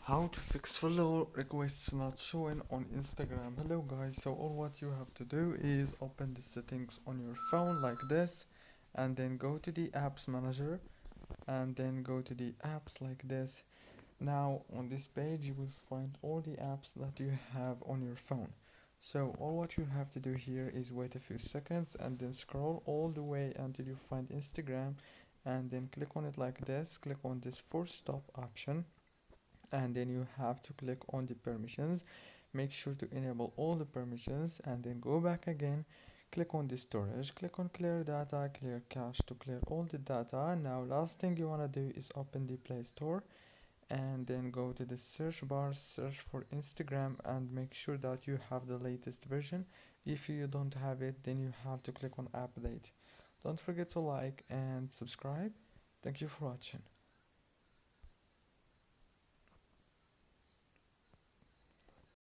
How to fix follow requests not showing on Instagram. Hello guys, so all what you have to do is open the settings on your phone like this, and then go to the apps manager, and then go to the apps like this. Now on this page you will find all the apps that you have on your phone. So all what you have to do here is wait a few seconds and then scroll all the way until you find Instagram, and then click on it like this. Click on this force stop option, and then you have to click on the permissions. Make sure to enable all the permissions, and then go back again. Click on the storage, click on clear data, clear cache to clear all the data. Now last thing you want to do is open the Play Store, and then go to the search bar, search for Instagram, and make sure that you have the latest version. If you don't have it, then you have to click on update. Don't forget to like and subscribe. Thank you for watching.